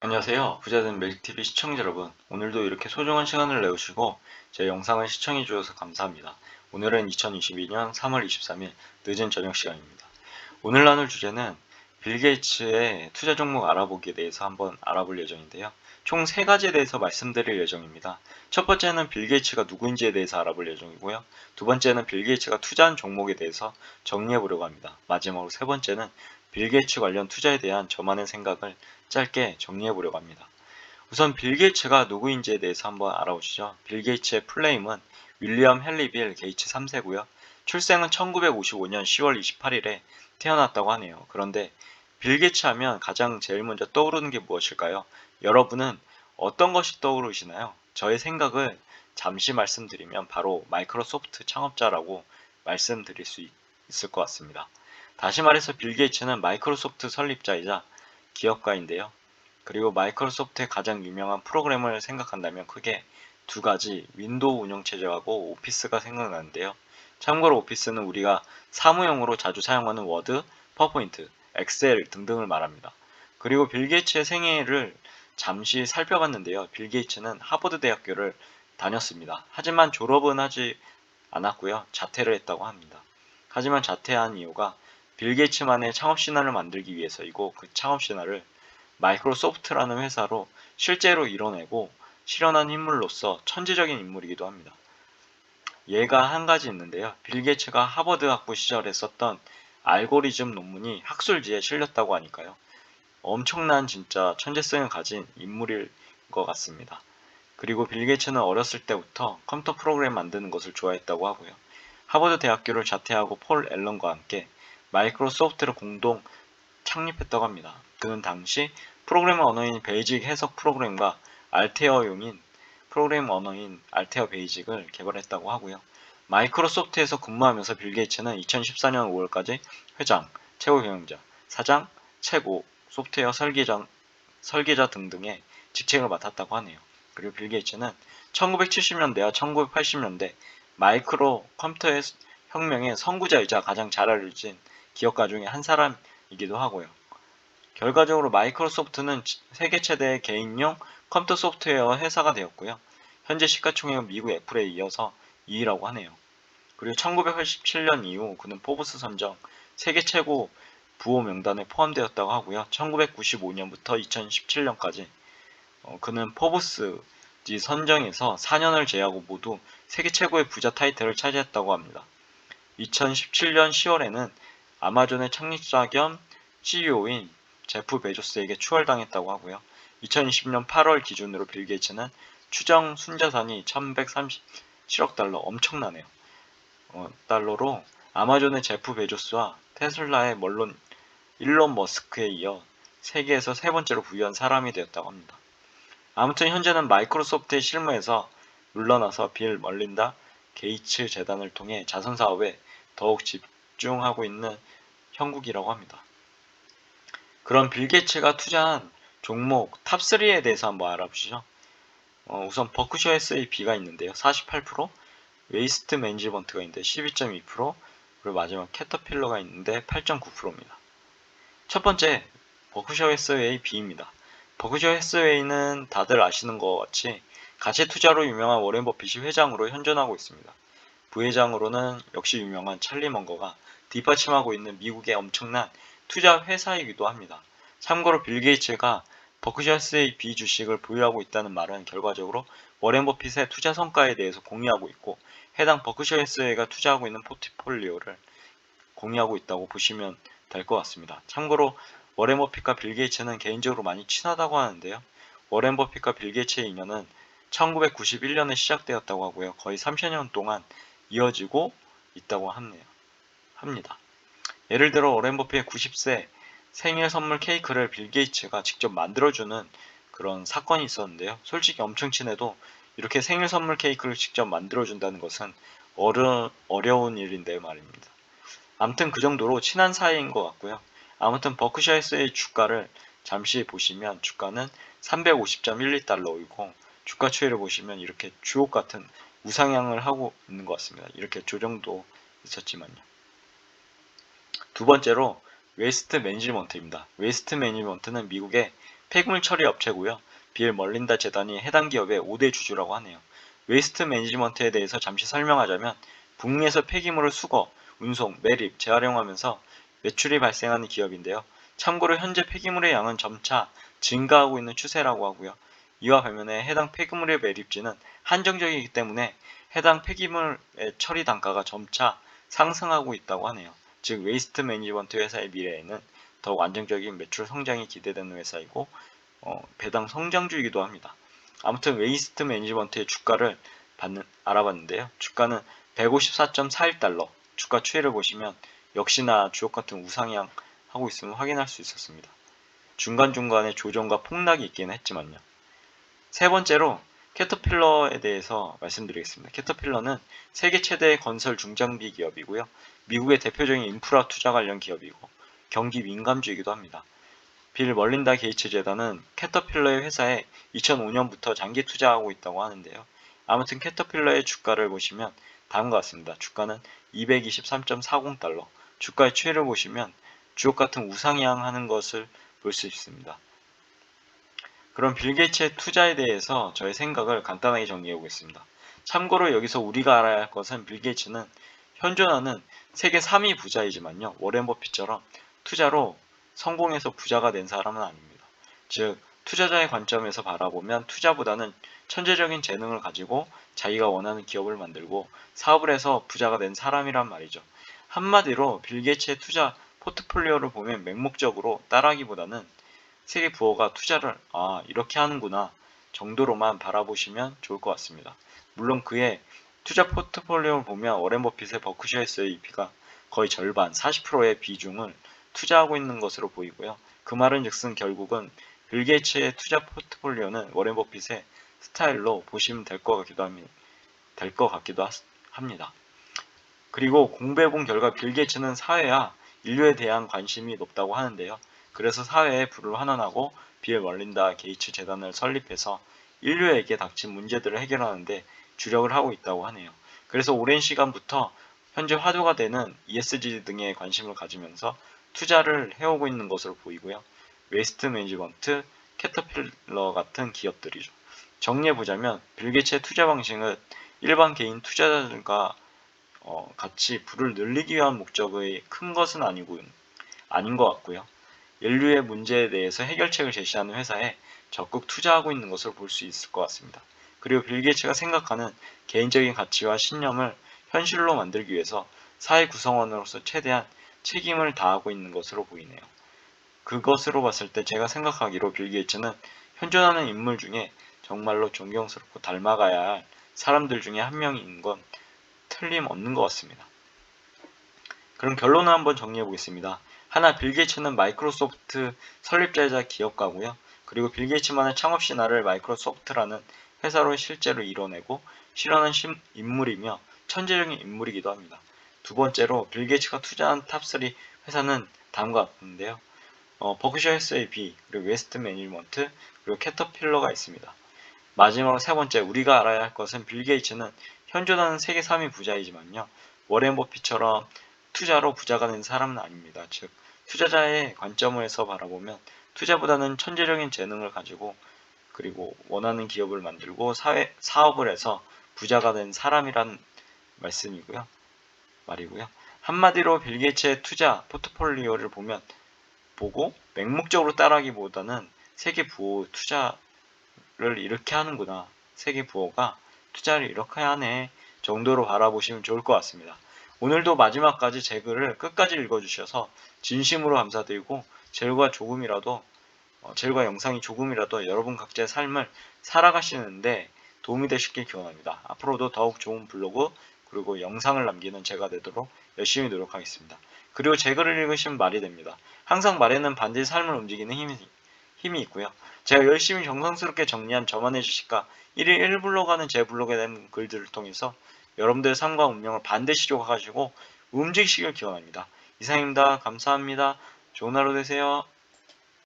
안녕하세요. 부자된 매직TV 시청자 여러분. 오늘도 이렇게 소중한 시간을 내주시고 제 영상을 시청해 주셔서 감사합니다. 오늘은 2022년 3월 23일 늦은 저녁 시간입니다. 오늘 나눌 주제는 빌 게이츠의 투자 종목 알아보기에 대해서 한번 알아볼 예정인데요. 총 3가지에 대해서 말씀드릴 예정입니다. 첫 번째는 빌 게이츠가 누구인지에 대해서 알아볼 예정이고요. 두 번째는 빌 게이츠가 투자한 종목에 대해서 정리해 보려고 합니다. 마지막으로 세 번째는 빌 게이츠 관련 투자에 대한 저만의 생각을 짧게 정리해 보려고 합니다. 우선 빌 게이츠가 누구인지에 대해서 한번 알아보시죠. 빌 게이츠의 풀네임은 윌리엄 헨리 빌 게이츠 3세고요. 출생은 1955년 10월 28일에 태어났다고 하네요. 그런데 빌 게이츠 하면 가장 제일 먼저 떠오르는 게 무엇일까요? 여러분은 어떤 것이 떠오르시나요? 저의 생각을 잠시 말씀드리면 바로 마이크로소프트 창업자라고 말씀드릴 수 있을 것 같습니다. 다시 말해서 빌 게이츠는 마이크로소프트 설립자이자 기업가인데요. 그리고 마이크로소프트의 가장 유명한 프로그램을 생각한다면 크게 두 가지 윈도우 운영체제하고 오피스가 생각나는데요. 참고로 오피스는 우리가 사무용으로 자주 사용하는 워드, 퍼포인트, 엑셀 등등을 말합니다. 그리고 빌 게이츠의 생애를 잠시 살펴봤는데요. 빌 게이츠는 하버드 대학교를 다녔습니다. 하지만 졸업은 하지 않았고요. 자퇴를 했다고 합니다. 하지만 자퇴한 이유가 빌 게이츠만의 창업 신화를 만들기 위해서이고 그 창업 신화를 마이크로소프트라는 회사로 실제로 이뤄내고 실현한 인물로서 천재적인 인물이기도 합니다. 예가 한 가지 있는데요. 빌 게이츠가 하버드 학부 시절에 썼던 알고리즘 논문이 학술지에 실렸다고 하니까요. 엄청난 진짜 천재성을 가진 인물일 것 같습니다. 그리고 빌 게이츠는 어렸을 때부터 컴퓨터 프로그램 만드는 것을 좋아했다고 하고요. 하버드 대학교를 자퇴하고 폴 앨런과 함께 마이크로소프트를 공동 창립했다고 합니다. 그는 당시 프로그래머 언어인 베이직 해석 프로그램과 알테어용인 프로그래머 언어인 알테어 베이직을 개발했다고 하고요. 마이크로소프트에서 근무하면서 빌 게이츠는 2014년 5월까지 회장, 최고 경영자, 사장, 최고 소프트웨어 설계자 등등의 직책을 맡았다고 하네요. 그리고 빌 게이츠는 1970년대와 1980년대 마이크로 컴퓨터의 혁명의 선구자이자 가장 잘 알려진 기업가 중에 한 사람이기도 하고요. 결과적으로 마이크로소프트는 세계 최대의 개인용 컴퓨터 소프트웨어 회사가 되었고요. 현재 시가총액은 미국 애플에 이어서 2위라고 하네요. 그리고 1987년 이후 그는 포브스 선정 세계 최고 부호 명단에 포함되었다고 하고요. 1995년부터 2017년까지 그는 포브스 선정에서 4년을 제외하고 모두 세계 최고의 부자 타이틀을 차지했다고 합니다. 2017년 10월에는 아마존의 창립자 겸 CEO인 제프 베조스에게 추월당했다고 하고요. 2020년 8월 기준으로 빌 게이츠는 추정 순자산이 1137억 달러, 엄청나네요. 달러로 아마존의 제프 베조스와 테슬라의 물론 일론 머스크에 이어 세계에서 세 번째로 부유한 사람이 되었다고 합니다. 아무튼 현재는 마이크로소프트의 실무에서 물러나서 빌 멀린다 게이츠 재단을 통해 자선 사업에 더욱 집중하고 있는 형국이라고 합니다. 그럼 빌 게이츠가 투자한 종목 탑3에 대해서 한번 알아보시죠. 우선 버크셔 SAB가 있는데요. 48%, 웨이스트 매니지먼트가 있는데 12.2%, 그리고 마지막 캐터필러가 있는데 8.9%입니다. 첫 번째, 버크셔 SAB입니다. 버크셔 해스웨이는 다들 아시는 것 같이 가치 투자로 유명한 워렌 버핏이 회장으로 현존하고 있습니다. 부회장으로는 역시 유명한 찰리 먼거가 뒷받침하고 있는 미국의 엄청난 투자 회사이기도 합니다. 참고로 빌 게이츠가 버크셔 SAB 주식을 보유하고 있다는 말은 결과적으로 워렌 버핏의 투자 성과에 대해서 공유하고 있고 해당 버크셔 SA가 투자하고 있는 포트폴리오를 공유하고 있다고 보시면 될 것 같습니다. 참고로 워렌 버핏과 빌 게이츠는 개인적으로 많이 친하다고 하는데요. 워렌 버핏과 빌 게이츠의 인연은 1991년에 시작되었다고 하고요. 거의 30년 동안 이어지고 있다고 합니다. 예를 들어 워렌 버핏의 90세 생일 선물 케이크를 빌 게이츠가 직접 만들어주는 그런 사건이 있었는데요. 솔직히 엄청 친해도 이렇게 생일 선물 케이크를 직접 만들어준다는 것은 어려운 일인데 말입니다. 아무튼 그 정도로 친한 사이인 것 같고요. 아무튼 버크셔스의 주가를 잠시 보시면 주가는 350.12달러이고 주가 추이를 보시면 이렇게 주옥 같은 우상향을 하고 있는 것 같습니다. 이렇게 조정도 있었지만요. 두 번째로 웨스트 매니지먼트입니다. 웨스트 매니지먼트는 미국의 폐기물 처리 업체고요. 빌 멀린다 재단이 해당 기업의 5대 주주라고 하네요. 웨이스트 매니지먼트에 대해서 잠시 설명하자면 북미에서 폐기물을 수거, 운송, 매립, 재활용하면서 매출이 발생하는 기업인데요. 참고로 현재 폐기물의 양은 점차 증가하고 있는 추세라고 하고요. 이와 반면에 해당 폐기물의 매립지는 한정적이기 때문에 해당 폐기물의 처리 단가가 점차 상승하고 있다고 하네요. 즉 웨이스트 매니지먼트 회사의 미래에는 더욱 안정적인 매출 성장이 기대되는 회사이고 배당 성장주이기도 합니다. 아무튼 웨이스트 매니지먼트의 주가를 알아봤는데요. 주가는 154.41달러, 주가 추이를 보시면 역시나 주옥 같은 우상향 하고 있음을 확인할 수 있었습니다. 중간중간에 조정과 폭락이 있기는 했지만요. 세 번째로 캐터필러에 대해서 말씀드리겠습니다. 캐터필러는 세계 최대의 건설 중장비 기업이고요. 미국의 대표적인 인프라 투자 관련 기업이고 경기 민감주이기도 합니다. 빌 멀린다 게이츠 재단은 캐터필러의 회사에 2005년부터 장기 투자하고 있다고 하는데요. 아무튼 캐터필러의 주가를 보시면 다음과 같습니다. 주가는 223.40달러, 주가의 추이를 보시면 주옥 같은 우상향하는 것을 볼 수 있습니다. 그럼 빌 게이츠의 투자에 대해서 저의 생각을 간단하게 정리해 보겠습니다. 참고로 여기서 우리가 알아야 할 것은 빌 게이츠는 현존하는 세계 3위 부자이지만요. 워렌 버핏처럼 투자로 성공해서 부자가 된 사람은 아닙니다. 즉 투자자의 관점에서 바라보면 투자보다는 천재적인 재능을 가지고 자기가 원하는 기업을 만들고 사업을 해서 부자가 된 사람이란 말이죠. 한마디로 빌 게이츠의 투자 포트폴리오를 보면 맹목적으로 따라하기보다는 세계 부호가 투자를 이렇게 하는구나 정도로만 바라보시면 좋을 것 같습니다. 물론 그의 투자 포트폴리오를 보면 워렌 버핏의 버크셔에서의 EP가 거의 절반 40%의 비중을 투자하고 있는 것으로 보이고요. 그 말은 즉슨 결국은 빌 게이츠의 투자 포트폴리오는 워렌 버핏의 스타일로 보시면 될 것 같기도 합니다. 그리고 공부해본 결과 빌 게이츠는 사회와 인류에 대한 관심이 높다고 하는데요. 그래서 사회에 불을 환원하고 빌 멀린다 게이츠 재단을 설립해서 인류에게 닥친 문제들을 해결하는데 주력을 하고 있다고 하네요. 그래서 오랜 시간부터 현재 화두가 되는 ESG 등에 관심을 가지면서 투자를 해오고 있는 것으로 보이고요. 웨이스트 매니지먼트, 캐터필러 같은 기업들이죠. 정리해보자면 빌 게이츠의 투자 방식은 일반 개인 투자자들과 같이 부를 늘리기 위한 목적의 큰 것은 아닌 것 같고요. 인류의 문제에 대해서 해결책을 제시하는 회사에 적극 투자하고 있는 것을 볼 수 있을 것 같습니다. 그리고 빌 게이츠가 생각하는 개인적인 가치와 신념을 현실로 만들기 위해서 사회 구성원으로서 최대한 책임을 다하고 있는 것으로 보이네요. 그것으로 봤을 때 제가 생각하기로 빌 게이츠는 현존하는 인물 중에 정말로 존경스럽고 닮아가야 할 사람들 중에 한 명인 건 틀림없는 것 같습니다. 그럼 결론을 한번 정리해 보겠습니다. 하나, 빌 게이츠는 마이크로소프트 설립자이자 기업가고요. 그리고 빌 게이츠만의 창업 신화를 마이크로소프트라는 회사로 실제로 이뤄내고 실현한 인물이며 천재적인 인물이기도 합니다. 두 번째로 빌 게이츠가 투자한 탑3 회사는 다음과 같은데요. 버크셔 해서웨이, 그리고 웨스트 매니지먼트, 그리고 캐터필러가 있습니다. 마지막으로 세 번째, 우리가 알아야 할 것은 빌 게이츠는 현존하는 세계 3위 부자이지만요. 워렌 버핏처럼 투자로 부자가 된 사람은 아닙니다. 즉, 투자자의 관점에서 바라보면 투자보다는 천재적인 재능을 가지고 그리고 원하는 기업을 만들고 사업을 해서 부자가 된 사람이란 말이고요. 한마디로 빌 게이츠의 투자 포트폴리오를 보고 맹목적으로 따라하기보다는 세계 부호 투자를 이렇게 하는구나. 세계 부호가 투자를 이렇게 하네 정도로 바라보시면 좋을 것 같습니다. 오늘도 마지막까지 제 글을 끝까지 읽어주셔서 진심으로 감사드리고 젤과 영상이 조금이라도 여러분 각자의 삶을 살아가시는데 도움이 되시길 기원합니다. 앞으로도 더욱 좋은 블로그 그리고 영상을 남기는 제가 되도록 열심히 노력하겠습니다. 그리고 제 글을 읽으시면 말이 됩니다. 항상 말에는 반드시 삶을 움직이는 힘이 있고요. 제가 열심히 정성스럽게 정리한 저만의 지식과 1일 1블로그 하는 제 블로그에 대한 글들을 통해서 여러분들의 삶과 운명을 반드시 조각하시고 움직이시길 기원합니다. 이상입니다. 감사합니다. 좋은 하루 되세요.